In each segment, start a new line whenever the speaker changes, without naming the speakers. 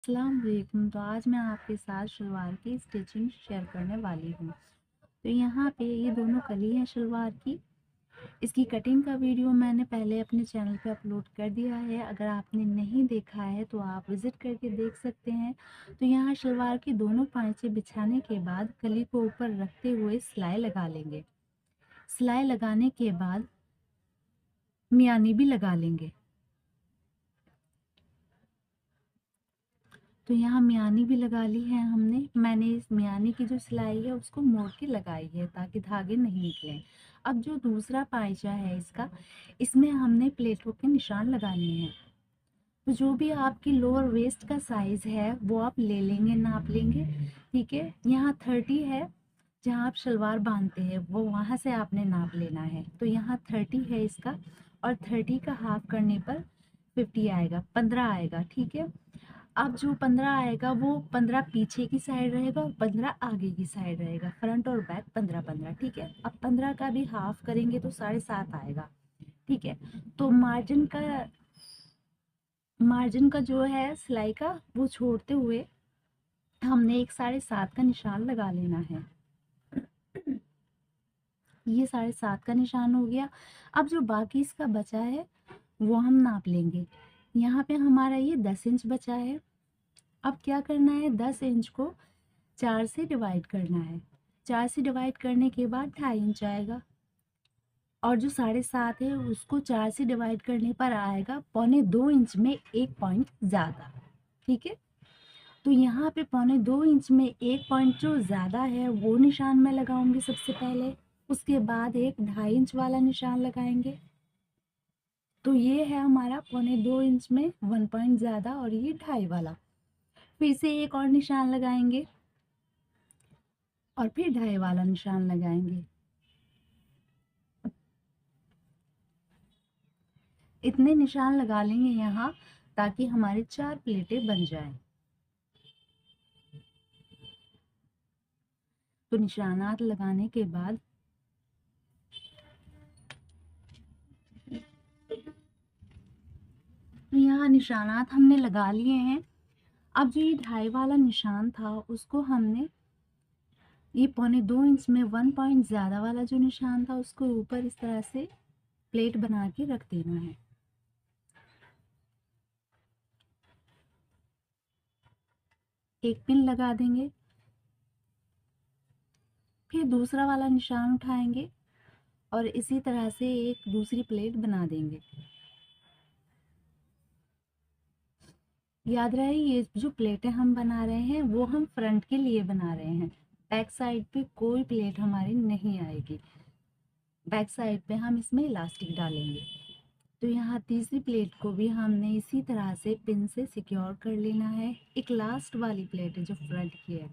अस्सलाम वालेकुम। तो आज मैं आपके साथ शलवार की स्टिचिंग शेयर करने वाली हूँ। तो यहाँ पे ये दोनों कली हैं शलवार की। इसकी कटिंग का वीडियो मैंने पहले अपने चैनल पे अपलोड कर दिया है। अगर आपने नहीं देखा है तो आप विज़िट करके देख सकते हैं। तो यहाँ शलवार के दोनों पाँचे बिछाने के बाद कली को ऊपर रखते हुए सिलाई लगा लेंगे। सिलाई लगाने के बाद मियानी भी लगा लेंगे। तो यहाँ मियानी भी लगा ली है हमने। मैंने इस मियानी की जो सिलाई है उसको मोड़ के लगाई है ताकि धागे नहीं निकलें। अब जो दूसरा पायचा है इसका, इसमें हमने प्लेटों के निशान लगाने हैं। तो जो भी आपकी लोअर वेस्ट का साइज़ है वो आप ले लेंगे, नाप लेंगे। ठीक है, यहाँ 30 है। जहाँ आप शलवार बांधते हैं वो वहाँ से आपने नाप लेना है। तो यहाँ 30 है इसका, और 30 का हाफ करने पर 50 आएगा, 15 आएगा। ठीक है, अब जो 15 आएगा वो 15 पीछे की साइड रहेगा और 15 आगे की साइड रहेगा। फ्रंट और बैक 15-15। ठीक है, अब 15 का भी हाफ करेंगे तो 7.5 आएगा। ठीक है, तो मार्जिन का जो है सिलाई का वो छोड़ते हुए हमने एक 7.5 का निशान लगा लेना है। ये 7.5 का निशान हो गया। अब जो बाकी इसका बचा है वो हम नाप लेंगे। यहाँ पे हमारा ये 10 इंच बचा है। अब क्या करना है, 10 इंच को 4 से डिवाइड करना है। 4 से डिवाइड करने के बाद 2.5 इंच आएगा, और जो 7.5 है उसको 4 से डिवाइड करने पर आएगा 1.25 इंच में 1 पॉइंट ज़्यादा। ठीक है, तो यहाँ पे 1.25 इंच में 1 पॉइंट जो ज़्यादा है वो निशान मैं लगाऊंगी सबसे पहले। उसके बाद एक 2.5 इंच वाला निशान लगाएंगे। तो ये है हमारा 1.25 इंच में 1 पॉइंट ज़्यादा, और ये 2.5 वाला। फिर से एक और निशान लगाएंगे, और फिर 2.5 वाला निशान लगाएंगे। इतने निशान लगा लेंगे यहाँ, ताकि हमारी 4 प्लेटें बन जाएं। तो निशानात लगाने के बाद तो यहाँ निशानात हमने लगा लिए हैं। अब जो ये 2.5 वाला निशान था उसको हमने ये 1.25 इंच में 1 पॉइंट ज़्यादा वाला जो निशान था उसको ऊपर इस तरह से प्लेट बना के रख देना है। एक पिन लगा देंगे, फिर दूसरा वाला निशान उठाएंगे और इसी तरह से एक दूसरी प्लेट बना देंगे। याद रहे, ये जो प्लेटें हम बना रहे हैं वो हम फ्रंट के लिए बना रहे हैं। बैक साइड पे कोई प्लेट हमारी नहीं आएगी। बैक साइड पे हम इसमें इलास्टिक डालेंगे। तो यहाँ तीसरी प्लेट को भी हमने इसी तरह से पिन से सिक्योर कर लेना है। एक लास्ट वाली प्लेट है जो फ्रंट की है।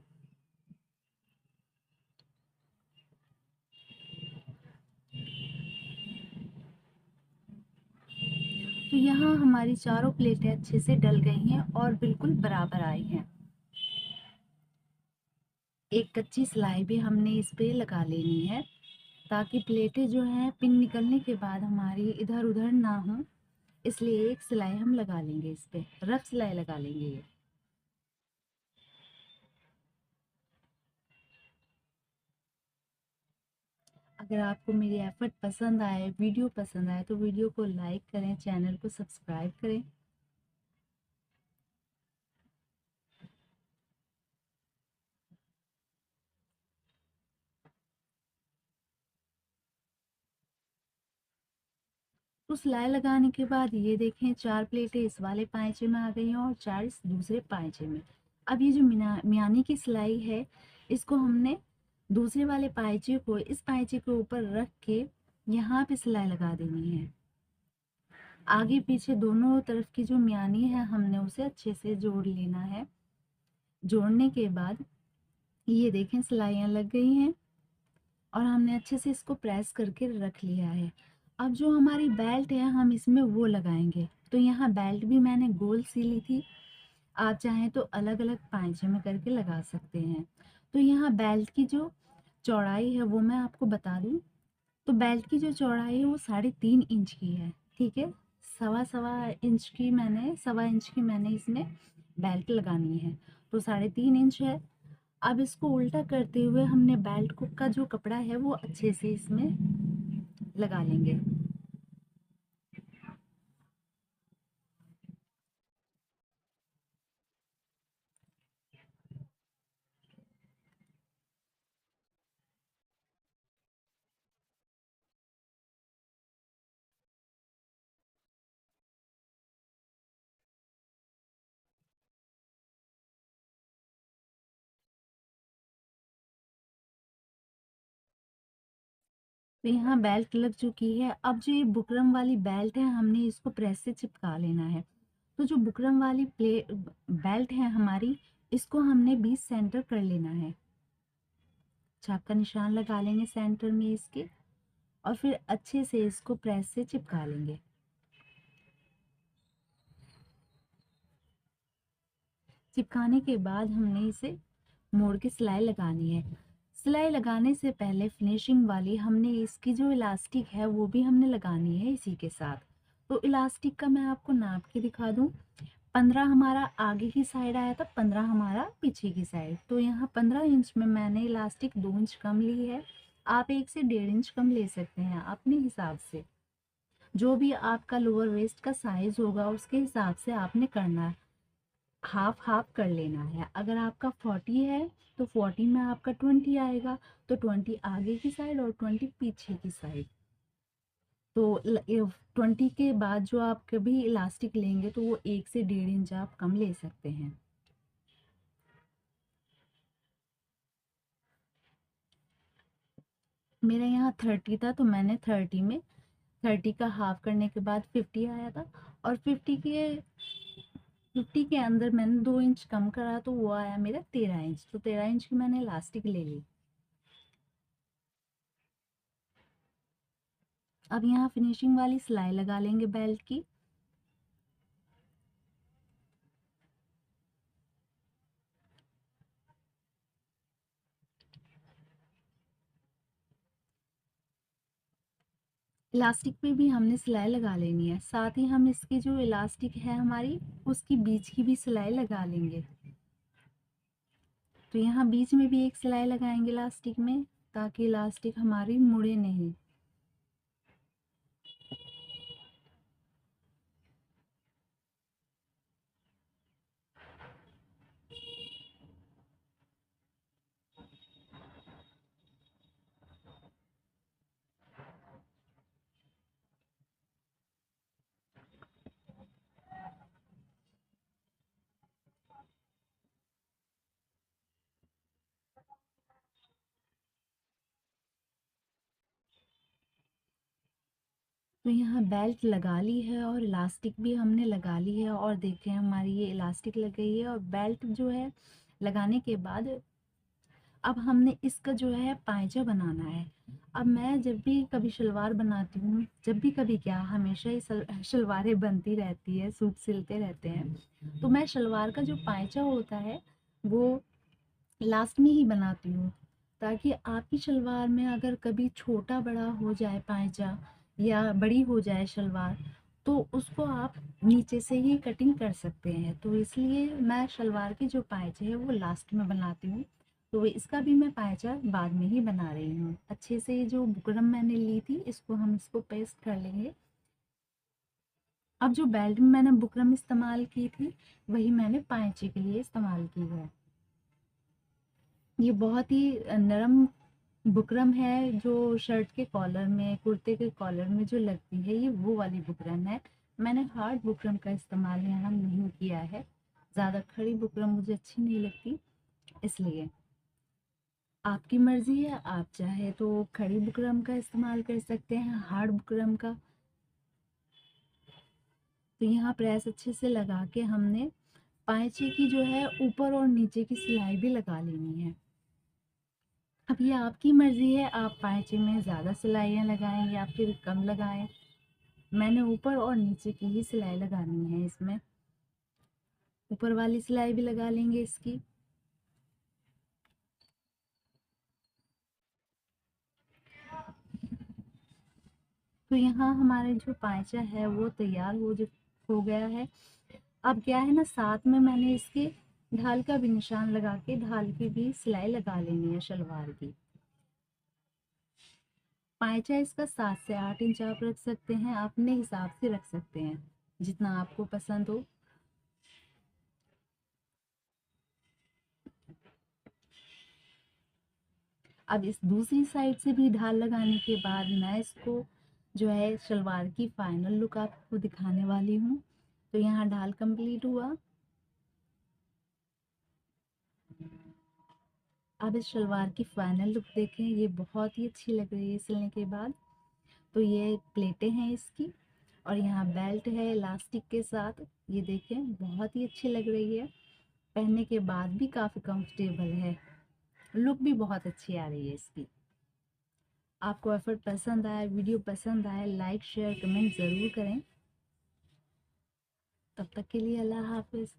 तो यहाँ हमारी चारों प्लेटें अच्छे से डल गई हैं और बिल्कुल बराबर आई हैं। एक कच्ची सिलाई भी हमने इस पे लगा लेनी है, ताकि प्लेटें जो हैं पिन निकलने के बाद हमारी इधर उधर ना हो। इसलिए एक सिलाई हम लगा लेंगे, इस पे रफ सिलाई लगा लेंगे ये। अगर आपको मेरी एफर्ट पसंद आए, वीडियो पसंद आए, तो वीडियो को लाइक करें, चैनल को सब्सक्राइब करें। तो सिलाई लगाने के बाद ये देखें, 4 प्लेटें इस वाले पाँचे में आ गई हैं और 4 इस दूसरे पाँचे में। अब ये जो मियानी की सिलाई है इसको हमने दूसरे वाले पाँचे को इस पाँचे के ऊपर रख के यहाँ पे सिलाई लगा देनी है। आगे पीछे दोनों तरफ की जो मियानी है हमने उसे अच्छे से जोड़ लेना है। जोड़ने के बाद ये देखें सिलाइयाँ लग गई हैं और हमने अच्छे से इसको प्रेस करके रख लिया है। अब जो हमारी बेल्ट है हम इसमें वो लगाएंगे। तो यहाँ बेल्ट भी मैंने गोल सी ली थी, आप चाहें तो अलग अलग पाँचे में करके लगा सकते हैं। तो यहाँ बेल्ट की जो चौड़ाई है वो मैं आपको बता दूँ। तो बेल्ट की जो चौड़ाई है वो 3.5 इंच की है। ठीक है, सवा इंच की मैंने इसमें बेल्ट लगानी है। तो 3.5 इंच है। अब इसको उल्टा करते हुए हमने बेल्ट को का जो कपड़ा है वो अच्छे से इसमें लगा लेंगे। तो यहाँ बेल्ट लग चुकी है। अब जो ये बुकरम वाली बेल्ट है हमने इसको प्रेस से चिपका लेना है। तो जो बुकरम वाली बेल्ट है हमारी, इसको हमने 20 सेंटर कर लेना है। चाक का निशान लगा लेंगे सेंटर में इसके, और फिर अच्छे से इसको प्रेस से चिपका लेंगे। चिपकाने के बाद हमने इसे मोड़ के सिलाई लगानी है। सिलाई लगाने से पहले फिनिशिंग वाली हमने इसकी जो इलास्टिक है वो भी हमने लगानी है इसी के साथ। तो इलास्टिक का मैं आपको नाप के दिखा दूं। 15 हमारा आगे की साइड आया था, 15 हमारा पीछे की साइड। तो यहाँ 15 इंच में मैंने इलास्टिक 2 इंच कम ली है। आप 1 से 1.5 इंच कम ले सकते हैं अपने हिसाब से। जो भी आपका लोअर वेस्ट का साइज होगा उसके हिसाब से आपने करना है। हाफ हाफ कर लेना है। अगर आपका 40 है तो 40 में आपका 20 आएगा, तो 20 आगे की साइड और 20 पीछे की साइड। तो 20 के बाद जो आप कभी इलास्टिक लेंगे तो वो 1 से 1.5 इंच आप कम ले सकते हैं। मेरा यहाँ 30 था तो मैंने 30 में 30 का हाफ करने के बाद 50 आया था। और 50 के अंदर मैंने 2 इंच कम करा तो वो आया मेरा 13 इंच। तो 13 इंच की मैंने इलास्टिक ले ली। अब यहाँ फिनिशिंग वाली सिलाई लगा लेंगे बेल्ट की। इलास्टिक पे भी हमने सिलाई लगा लेनी है। साथ ही हम इसकी जो इलास्टिक है हमारी, उसकी बीच की भी सिलाई लगा लेंगे। तो यहाँ बीच में भी एक सिलाई लगाएंगे इलास्टिक में, ताकि इलास्टिक हमारी मुड़े नहीं। तो यहाँ बेल्ट लगा ली है और इलास्टिक भी हमने लगा ली है, और देखें हमारी ये इलास्टिक लग गई है। और बेल्ट जो है लगाने के बाद अब हमने इसका जो है पायजा बनाना है। अब मैं जब भी कभी शलवार बनाती हूँ, जब भी कभी क्या, हमेशा ही शलवारें बनती रहती है, सूट सिलते रहते हैं। तो मैं शलवार का जो पायजा होता है वो लास्ट में ही बनाती हूँ, ताकि आपकी शलवार में अगर कभी छोटा बड़ा हो जाए पायजा, या बड़ी हो जाए शलवार, तो उसको आप नीचे से ही कटिंग कर सकते हैं। तो इसलिए मैं शलवार की जो पायचे है वो लास्ट में बनाती हूँ। तो इसका भी मैं पायचा बाद में ही बना रही हूँ। अच्छे से जो बुकरम मैंने ली थी इसको हम इसको पेस्ट कर लेंगे। अब जो बेल्ट में मैंने बुकरम इस्तेमाल की थी वही मैंने पायचे के लिए इस्तेमाल की है। ये बहुत ही नरम बुकरम है, जो शर्ट के कॉलर में, कुर्ते के कॉलर में जो लगती है, ये वो वाली बुकरम है। मैंने हार्ड बुकरम का इस्तेमाल यहाँ नहीं किया है। ज़्यादा खड़ी बुकरम मुझे अच्छी नहीं लगती, इसलिए आपकी मर्जी है। आप चाहे तो खड़ी बुकरम का इस्तेमाल कर सकते हैं, हार्ड बुकरम का। तो यहाँ प्रेस अच्छे से लगा के हमने पायचे की जो है ऊपर और नीचे की सिलाई भी लगा लेनी है। अब ये आपकी मर्जी है, आप पायचे में ज़्यादा सिलाइयाँ लगाएं या फिर कम लगाएं। मैंने ऊपर और नीचे की ही सिलाई लगानी है इसमें। ऊपर वाली सिलाई भी लगा लेंगे इसकी। तो यहाँ हमारे जो पायचा है वो तैयार हो गया है। अब क्या है ना, साथ में मैंने इसके ढाल का भी निशान लगा के ढाल की भी सिलाई लगा लेनी है शलवार की। पाइचा इसका 7 से 8 इंच आप रख सकते हैं, अपने हिसाब से रख सकते हैं जितना आपको पसंद हो। अब इस दूसरी साइड से भी ढाल लगाने के बाद मैं इसको जो है शलवार की फाइनल लुक आपको दिखाने वाली हूँ। तो यहाँ ढाल कंप्लीट हुआ। अब इस शलवार की फाइनल लुक देखें, ये बहुत ही अच्छी लग रही है सिलने के बाद। तो ये प्लेटें हैं इसकी, और यहाँ बेल्ट है इलास्टिक के साथ। ये देखें बहुत ही अच्छी लग रही है, पहनने के बाद भी काफ़ी कंफर्टेबल है, लुक भी बहुत अच्छी आ रही है इसकी। आपको एफर्ट पसंद आया, वीडियो पसंद आया, लाइक शेयर कमेंट ज़रूर करें। तब तक के लिए अल्लाह हाफिज़।